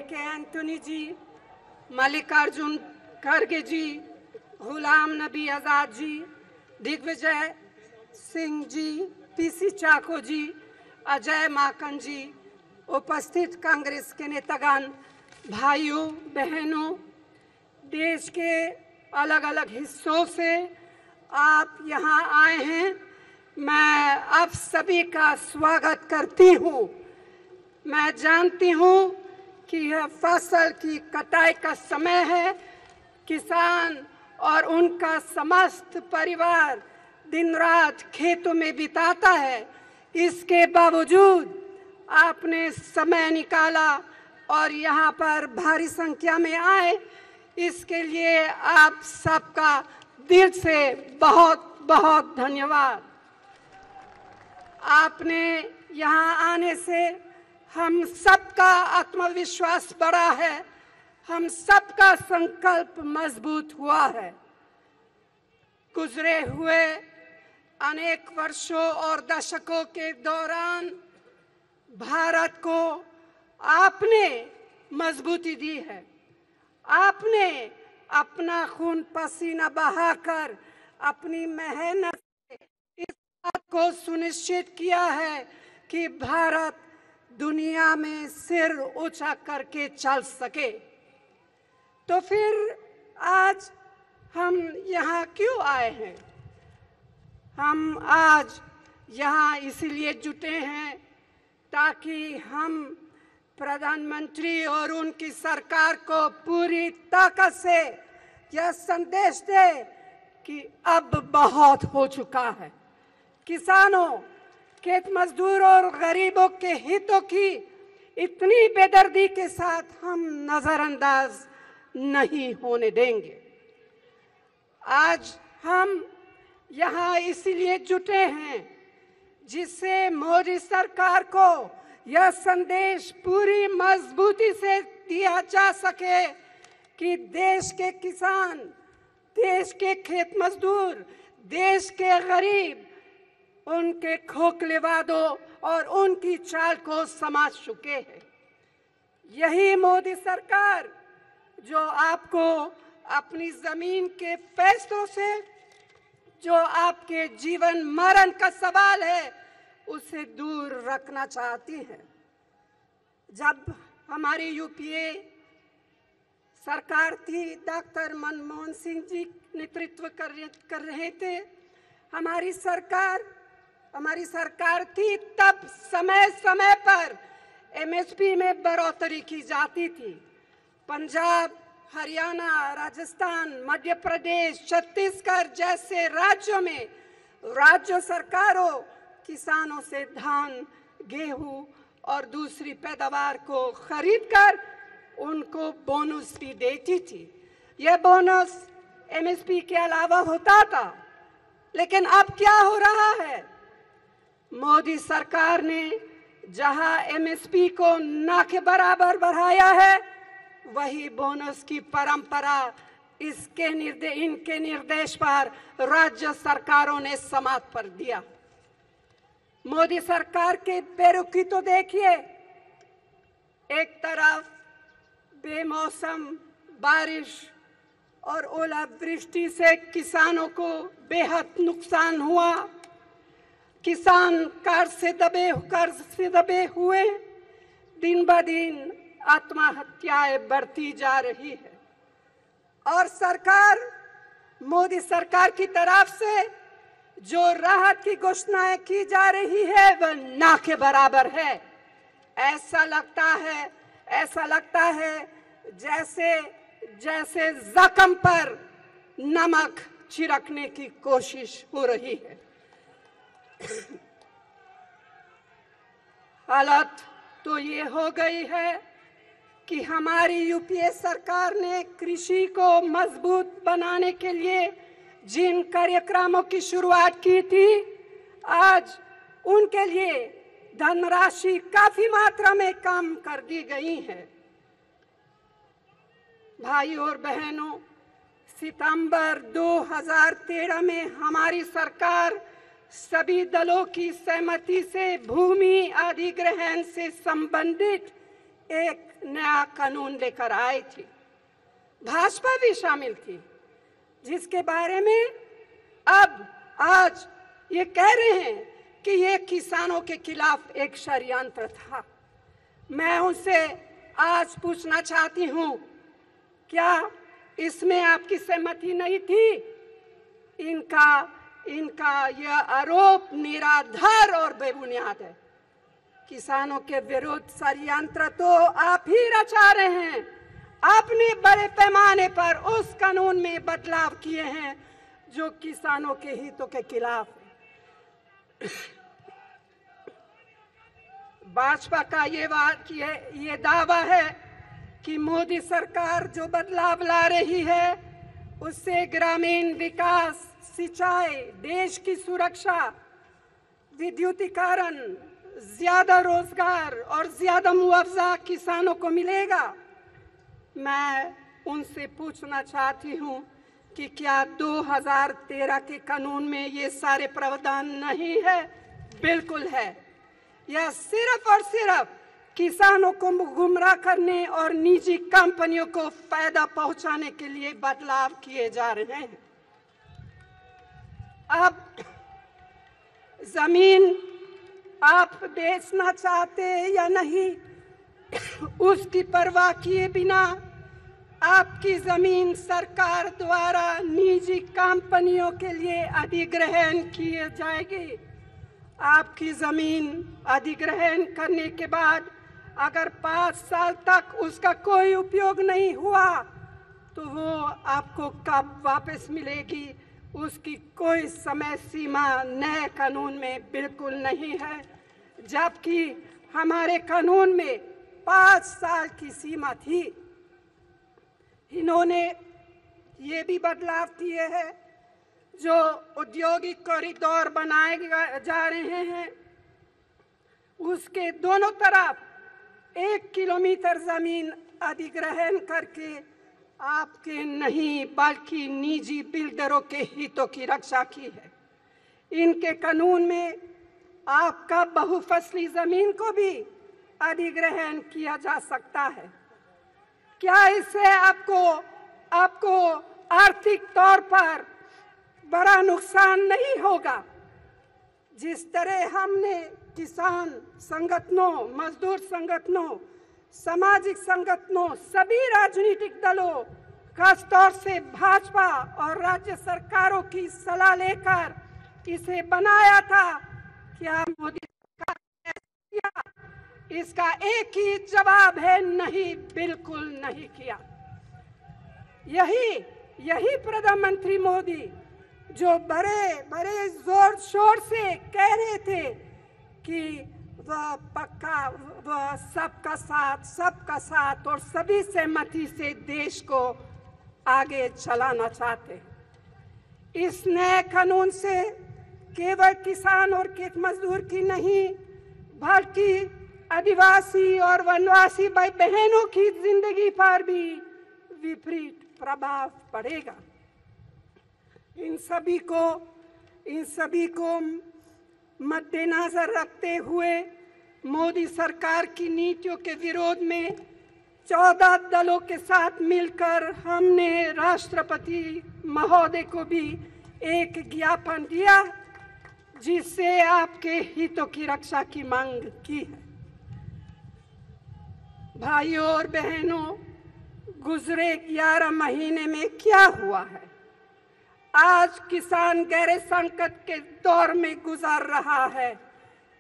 के एंटोनी जी, मल्लिकार्जुन खड़गे जी, गुलाम नबी आजाद जी, दिग्विजय सिंह जी, पीसी चाको जी, अजय माकन जी, उपस्थित कांग्रेस के नेतागण, भाइयों बहनों, देश के अलग अलग हिस्सों से आप यहाँ आए हैं। मैं आप सभी का स्वागत करती हूँ। मैं जानती हूँ कि यह फसल की कटाई का समय है। किसान और उनका समस्त परिवार दिन रात खेतों में बिताता है। इसके बावजूद आपने समय निकाला और यहाँ पर भारी संख्या में आए, इसके लिए आप सबका दिल से बहुत बहुत धन्यवाद। आपने यहाँ आने से हम सबका आत्मविश्वास बढ़ा है, हम सबका संकल्प मजबूत हुआ है। गुजरे हुए अनेक वर्षों और दशकों के दौरान भारत को आपने मजबूती दी है। आपने अपना खून पसीना बहाकर अपनी मेहनत से इस बात को सुनिश्चित किया है कि भारत दुनिया में सिर ऊंचा करके चल सके। तो फिर आज हम यहाँ क्यों आए हैं? हम आज यहाँ इसलिए जुटे हैं ताकि हम प्रधानमंत्री और उनकी सरकार को पूरी ताकत से यह संदेश दे कि अब बहुत हो चुका है। किसानों, खेत मजदूरों और गरीबों के हितों की इतनी बेदर्दी के साथ हम नजरअंदाज नहीं होने देंगे। आज हम यहाँ इसलिए जुटे हैं जिससे मोदी सरकार को यह संदेश पूरी मजबूती से दिया जा सके कि देश के किसान, देश के खेत मजदूर, देश के गरीब उनके खोखले वादों और उनकी चाल को समझ चुके हैं। यही मोदी सरकार जो आपको अपनी जमीन के फैसलों से, जो आपके जीवन मरण का सवाल है, उसे दूर रखना चाहती है। जब हमारी यूपीए सरकार थी, डॉक्टर मनमोहन सिंह जी नेतृत्व कर रहे थे, हमारी सरकार थी, तब समय समय पर एमएसपी में बढ़ोतरी की जाती थी। पंजाब, हरियाणा, राजस्थान, मध्य प्रदेश, छत्तीसगढ़ जैसे राज्यों में राज्य सरकारों किसानों से धान, गेहूं और दूसरी पैदावार को खरीदकर उनको बोनस भी देती थी। यह बोनस एमएसपी के अलावा होता था। लेकिन अब क्या हो रहा है? मोदी सरकार ने जहां एमएसपी को ना के बराबर बढ़ाया है, वही बोनस की परंपरा इनके निर्देश पर राज्य सरकारों ने समाप्त कर दिया। मोदी सरकार के बेरुखी तो देखिए। एक तरफ बेमौसम बारिश और ओलावृष्टि से किसानों को बेहद नुकसान हुआ। किसान कर्ज से दबे हुए दिन ब दिन आत्महत्याएं बढ़ती जा रही है और मोदी सरकार की तरफ से जो राहत की घोषणाएं की जा रही है वह ना के बराबर है। ऐसा लगता है जैसे जख्म पर नमक छिड़कने की कोशिश हो रही है। हालत तो ये हो गई है कि हमारी यूपीए सरकार ने कृषि को मजबूत बनाने के लिए जिन कार्यक्रमों की शुरुआत की थी, आज उनके लिए धनराशि काफी मात्रा में कम कर दी गई है। भाइयों और बहनों, सितंबर 2013 में हमारी सरकार सभी दलों की सहमति से भूमि अधिग्रहण से संबंधित एक नया कानून लेकर आई थी। भाजपा भी शामिल थी, जिसके बारे में अब आज ये कह रहे हैं कि ये किसानों के खिलाफ एक षड्यंत्र था। मैं उनसे आज पूछना चाहती हूं, क्या इसमें आपकी सहमति नहीं थी? इनका यह आरोप निराधार और बेबुनियाद है। किसानों के विरुद्ध षड्यंत्र तो आप ही रचा रहे हैं। आपने बड़े पैमाने पर उस कानून में बदलाव किए हैं जो किसानों के हितों के खिलाफ है। भाजपा का ये दावा है कि मोदी सरकार जो बदलाव ला रही है उससे ग्रामीण विकास, सिंचाई, देश की सुरक्षा, विद्युतीकरण, ज्यादा रोजगार और ज्यादा मुआवजा किसानों को मिलेगा। मैं उनसे पूछना चाहती हूं कि क्या 2013 के कानून में ये सारे प्रावधान नहीं है? बिल्कुल है। यह सिर्फ और सिर्फ किसानों को गुमराह करने और निजी कंपनियों को फायदा पहुंचाने के लिए बदलाव किए जा रहे हैं। अब जमीन आप बेचना चाहते या नहीं, उसकी परवाह किए बिना आपकी जमीन सरकार द्वारा निजी कंपनियों के लिए अधिग्रहण किए जाएगी। आपकी जमीन अधिग्रहण करने के बाद अगर 5 साल तक उसका कोई उपयोग नहीं हुआ तो वो आपको कब वापस मिलेगी, उसकी कोई समय सीमा नए कानून में बिल्कुल नहीं है, जबकि हमारे कानून में 5 साल की सीमा थी। इन्होंने ये भी बदलाव किए हैं, जो औद्योगिक कॉरिडोर बनाए जा रहे हैं उसके दोनों तरफ 1 किलोमीटर जमीन अधिग्रहण करके आपके नहीं बल्कि निजी बिल्डरों के हितों की रक्षा की है। इनके कानून में आपका बहुफसली जमीन को भी अधिग्रहण किया जा सकता है। क्या इससे आपको आर्थिक तौर पर बड़ा नुकसान नहीं होगा? जिस तरह हमने किसान संगठनों, मजदूर संगठनों, सामाजिक संगठनों, सभी राजनीतिक दलों, खासतौर से भाजपा और राज्य सरकारों की सलाह लेकर इसे बनाया था, क्या मोदी सरकार ने किया? इसका एक ही जवाब है, नहीं, बिल्कुल नहीं किया। यही प्रधानमंत्री मोदी जो बड़े जोर शोर से कह रहे थे कि वह सबका साथ और सभी सहमति से देश को आगे चलाना चाहते। इस नए कानून से केवल किसान और खेत मजदूर की नहीं बल्कि आदिवासी और वनवासी भाई बहनों की जिंदगी पर भी विपरीत प्रभाव पड़ेगा। इन सभी को मद्देनजर रखते हुए मोदी सरकार की नीतियों के विरोध में 14 दलों के साथ मिलकर हमने राष्ट्रपति महोदय को भी एक ज्ञापन दिया, जिससे आपके हितों की रक्षा की मांग की है। भाइयों और बहनों, गुजरे 11 महीने में क्या हुआ है? आज किसान गहरे संकट के दौर में गुजर रहा है।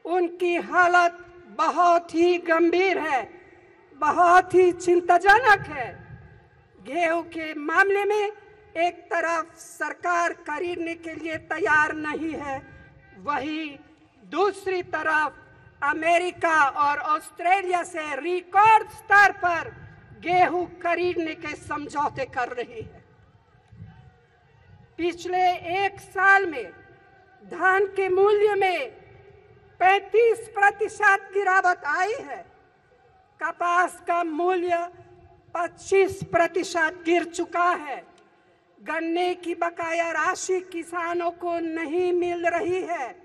उनकी हालत बहुत ही गंभीर है, बहुत ही चिंताजनक है। गेहूं के मामले में एक तरफ सरकार खरीदने के लिए तैयार नहीं है, वहीं दूसरी तरफ अमेरिका और ऑस्ट्रेलिया से रिकॉर्ड स्तर पर गेहूं खरीदने के समझौते कर रही है। पिछले 1 साल में धान के मूल्य में 35% गिरावट आई है। कपास का मूल्य 25% गिर चुका है। गन्ने की बकाया राशि किसानों को नहीं मिल रही है।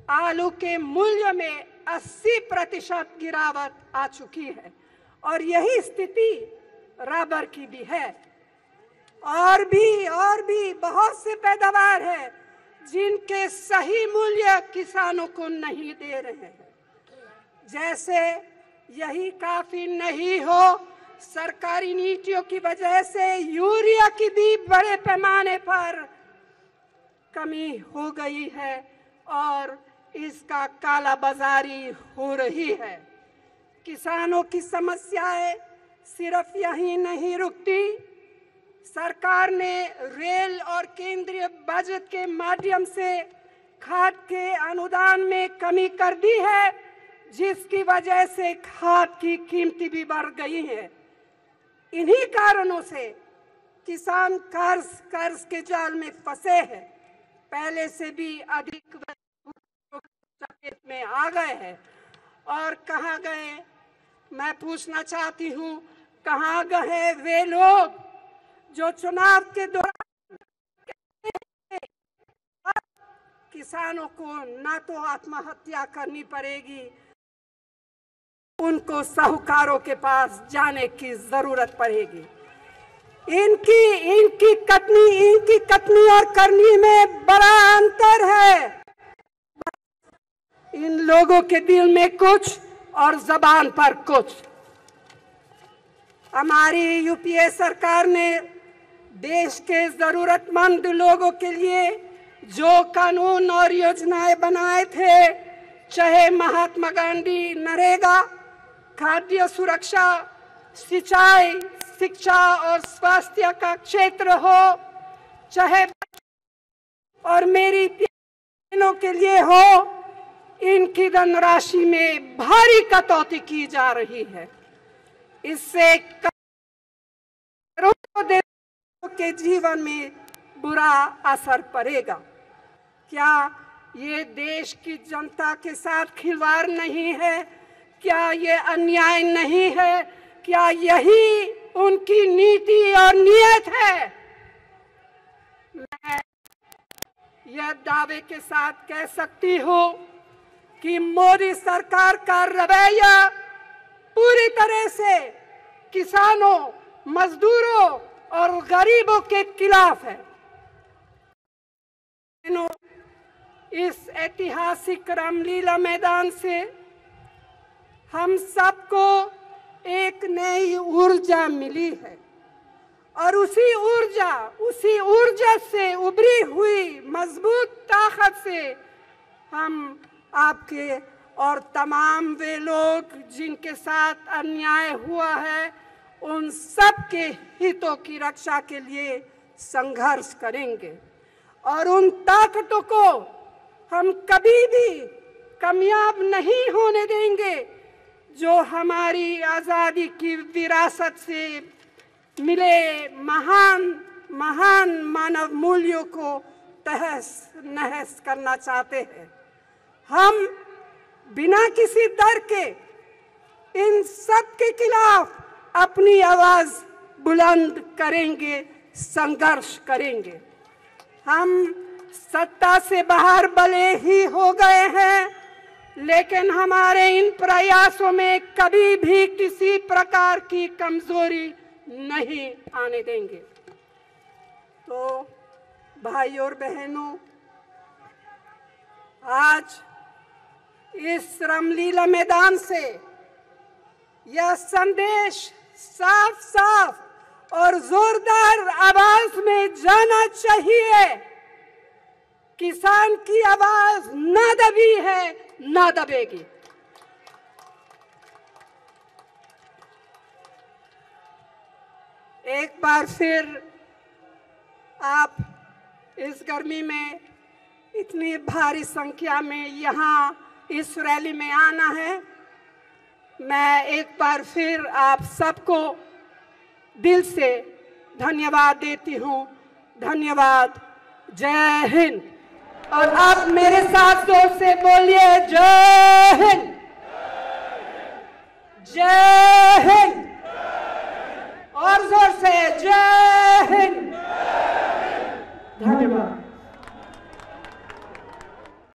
आलू के मूल्य में 80% गिरावट आ चुकी है और यही स्थिति रबर की भी है। और भी बहुत से पैदावार है जिनके सही मूल्य किसानों को नहीं दे रहे हैं। जैसे यही काफी नहीं हो, सरकारी नीतियों की वजह से यूरिया की भी बड़े पैमाने पर कमी हो गई है और इसका काला बाजारी हो रही है। किसानों की समस्याएं सिर्फ यहीं नहीं रुकती। सरकार ने रेल और केंद्रीय बजट के माध्यम से खाद के अनुदान में कमी कर दी है, जिसकी वजह से खाद की कीमतें भी बढ़ गई हैं। इन्हीं कारणों से किसान कर्ज के जाल में फंसे हैं, पहले से भी अधिक चपेट में आ गए हैं। और कहाँ गए, मैं पूछना चाहती हूँ, कहाँ गए वे लोग जो चुनाव के दौरान किसानों को ना तो आत्महत्या करनी पड़ेगी, उनको साहूकारों के पास जाने की जरूरत पड़ेगी। इनकी कटनी और करनी में बड़ा अंतर है। इन लोगों के दिल में कुछ और जबान पर कुछ। हमारी यूपीए सरकार ने देश के जरूरतमंद लोगों के लिए जो कानून और योजनाएं बनाए थे, चाहे महात्मा गांधी नरेगा, खाद्य सुरक्षा, सिंचाई, शिक्षा और स्वास्थ्य का क्षेत्र हो, चाहे और मेरी बहनों के लिए हो, इनकी धनराशि में भारी कटौती की जा रही है। इससे करोड़ों देशों के जीवन में बुरा असर पड़ेगा। क्या ये देश की जनता के साथ खिलवाड़ नहीं है? क्या ये अन्याय नहीं है? क्या यही उनकी नीति और नीयत है? मैं यह दावे के साथ कह सकती हूँ कि मोदी सरकार का रवैया पूरी तरह से किसानों, मजदूरों और गरीबों के खिलाफ है। इस ऐतिहासिक रामलीला मैदान से हम सबको एक नई ऊर्जा मिली है और उसी ऊर्जा से उभरी हुई मजबूत ताकत से हम आपके और तमाम वे लोग जिनके साथ अन्याय हुआ है, उन सब के हितों की रक्षा के लिए संघर्ष करेंगे और उन ताकतों को हम कभी भी कामयाब नहीं होने देंगे जो हमारी आजादी की विरासत से मिले महान मानव मूल्यों को तहस नहस करना चाहते हैं। हम बिना किसी डर के इन सब के खिलाफ अपनी आवाज बुलंद करेंगे, संघर्ष करेंगे। हम सत्ता से बाहर भले ही हो गए हैं, लेकिन हमारे इन प्रयासों में कभी भी किसी प्रकार की कमजोरी नहीं आने देंगे। तो भाई और बहनों, आज इस रामलीला मैदान से यह संदेश साफ साफ और जोरदार आवाज में जाना चाहिए, किसान की आवाज ना दबी है, ना दबेगी। एक बार फिर आप इस गर्मी में इतनी भारी संख्या में यहाँ इस रैली में आना है। मैं एक बार फिर आप सबको दिल से धन्यवाद देती हूँ। धन्यवाद। जय हिंद। और आप मेरे साथ जोर से बोलिए, जय हिंद, जय हिंद, और जोर से जय हिंद। धन्यवाद।